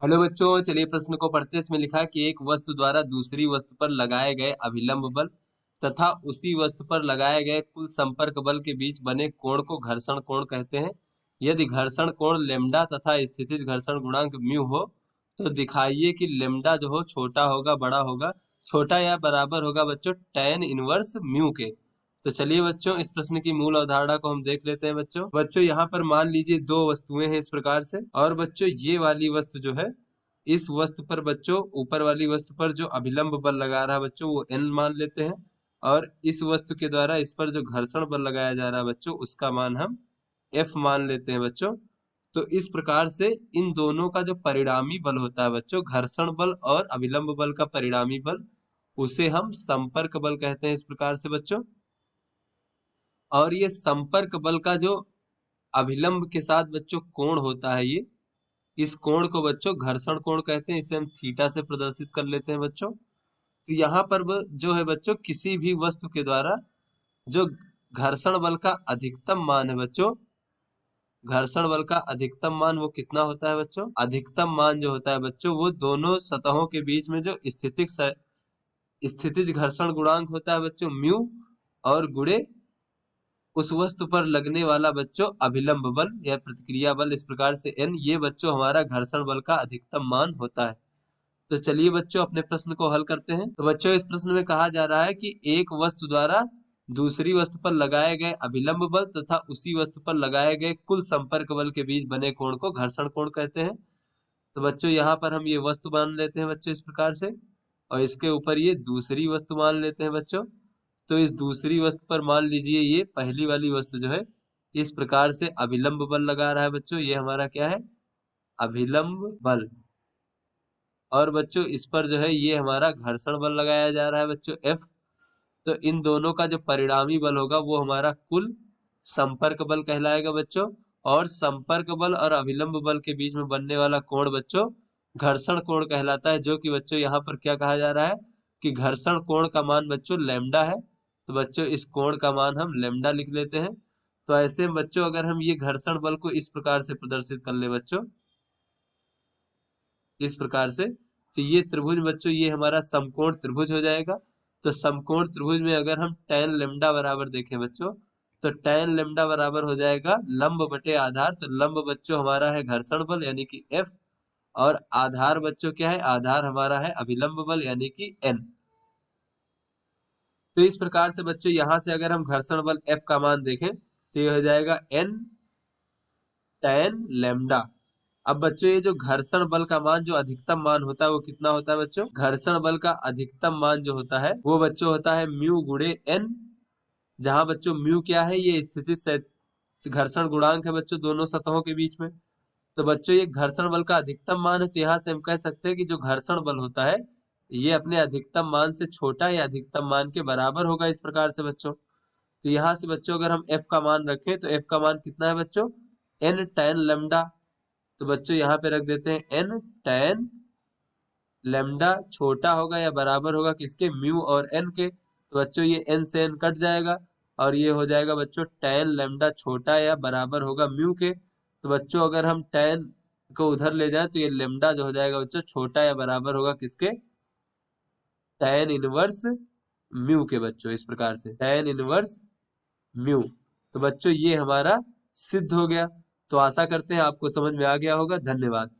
Hello बच्चों, चलिए प्रश्न को पढ़ते हैं। इसमें लिखा है कि एक वस्तु द्वारा दूसरी वस्तु पर लगाए गए अभिलंब बल तथा उसी वस्तु पर लगाए गए कुल संपर्क बल के बीच बने कोण को घर्षण कोण कहते हैं। यदि घर्षण कोण लेम्डा तथा स्थितिज घर्षण गुणांक म्यू हो तो दिखाइए कि लेम्डा जो हो छोटा होगा, बड़ा होगा, छोटा या बराबर होगा बच्चों tan इनवर्स म्यू के। तो चलिए बच्चों, इस प्रश्न की मूल अवधारणा को हम देख लेते हैं। बच्चों यहाँ पर मान लीजिए दो वस्तुएं हैं इस प्रकार से, और बच्चों ये वाली वस्तु जो है, इस वस्तु पर बच्चों ऊपर वाली वस्तु पर जो अभिलंब बल लगा रहा है बच्चों वो N मान लेते हैं, और इस वस्तु के द्वारा इस पर जो घर्षण बल लगाया जा रहा है बच्चों उसका मान हम F मान लेते हैं बच्चों। तो इस प्रकार से इन दोनों का जो परिणामी बल होता है बच्चों, घर्षण बल और अभिलंब बल का परिणामी बल, उसे हम संपर्क बल कहते हैं इस प्रकार से बच्चों। और ये संपर्क बल का जो अभिलंब के साथ बच्चों कोण होता है, ये इस कोण को बच्चों घर्षण कोण कहते हैं। इसे हम थीटा से प्रदर्शित कर लेते हैं बच्चों। तो यहाँ पर जो है बच्चों, किसी भी वस्तु के द्वारा जो घर्षण बल का अधिकतम मान है बच्चों, घर्षण बल का अधिकतम मान वो कितना होता है बच्चों? अधिकतम मान जो होता है बच्चों वो दोनों सतहों के बीच में जो स्थितिज घर्षण गुणांक होता है बच्चों म्यू, और गुणे उस वस्तु पर लगने वाला बच्चों अभिलंब बल या प्रतिक्रिया बल, इस प्रकार से N, ये बच्चों हमारा घर्षण बल का अधिकतम मान होता है। तो चलिए बच्चों अपने प्रश्न को हल करते हैं। तो बच्चों इस प्रश्न में कहा जा रहा है कि एक वस्तु द्वारा दूसरी वस्तु पर लगाए गए अभिलंब बल तथा उसी वस्तु पर लगाए गए कुल संपर्क बल के बीच बने कोण को घर्षण कोण कहते हैं। तो बच्चों यहाँ पर हम ये वस्तु मान लेते हैं बच्चों इस प्रकार से, और इसके ऊपर ये दूसरी वस्तु मान लेते हैं बच्चों। तो इस दूसरी वस्तु पर मान लीजिए ये पहली वाली वस्तु जो है इस प्रकार से अभिलंब बल लगा रहा है बच्चों, ये हमारा क्या है? अभिलंब बल। और बच्चों इस पर जो है ये हमारा घर्षण बल लगाया जा रहा है बच्चों F। तो इन दोनों का जो परिणामी बल होगा वो हमारा कुल संपर्क बल कहलाएगा बच्चों। और संपर्क बल और अभिलंब बल के बीच में बनने वाला कोण बच्चों घर्षण कोण कहलाता है, जो कि बच्चों यहाँ पर क्या कहा जा रहा है कि घर्षण कोण का मान बच्चों लैम्डा है। तो बच्चों इस कोण का मान हम लैम्डा लिख लेते हैं। तो ऐसे में बच्चों अगर हम ये घर्षण बल को इस प्रकार से प्रदर्शित कर ले बच्चों, इस प्रकार से, तो ये त्रिभुज बच्चों ये हमारा समकोण त्रिभुज हो जाएगा। तो समकोण त्रिभुज में अगर हम tan लेम्डा बराबर देखें बच्चों, तो tan लेम्डा बराबर हो जाएगा लंब बटे आधार। तो लंब बच्चों हमारा है घर्षण बल यानी कि F, और आधार बच्चों क्या है? आधार हमारा है अभिलंब बल यानी कि N। तो इस प्रकार से बच्चों यहाँ से अगर हम घर्षण बल F का मान देखें तो ये हो जाएगा N tan लेम्डा। अब बच्चों ये जो घर्षण बल का मान जो अधिकतम मान होता है वो कितना होता है बच्चों? घर्षण बल का अधिकतम मान जो होता है वो बच्चों होता है म्यू गुणे N, जहां बच्चों म्यू क्या है? ये स्थिति से घर्षण गुणांक है बच्चों दोनों सतहों के बीच में। तो बच्चों ये घर्षण बल का अधिकतम मान है, तो यहाँ से हम कह सकते हैं कि जो घर्षण बल होता है ये अपने अधिकतम मान से छोटा या अधिकतम मान के बराबर होगा, इस प्रकार से बच्चों। तो यहाँ से बच्चों अगर हम F का मान रखें तो F का मान कितना है बच्चों? N tan lambda. तो बच्चों यहाँ पे रख देते हैं N tan लेम्डा छोटा होगा या बराबर होगा किसके? म्यू और N के। तो बच्चों ये N से N कट जाएगा, और ये हो जाएगा बच्चों tan लेम्डा छोटा या बराबर होगा म्यू के। तो बच्चों अगर हम tan को उधर ले जाएं तो ये लेम्डा जो हो जाएगा बच्चों छोटा या बराबर होगा किसके? tan इनवर्स म्यू के बच्चों, इस प्रकार से tan इनवर्स म्यू। तो बच्चों ये हमारा सिद्ध हो गया। तो आशा करते हैं आपको समझ में आ गया होगा। धन्यवाद।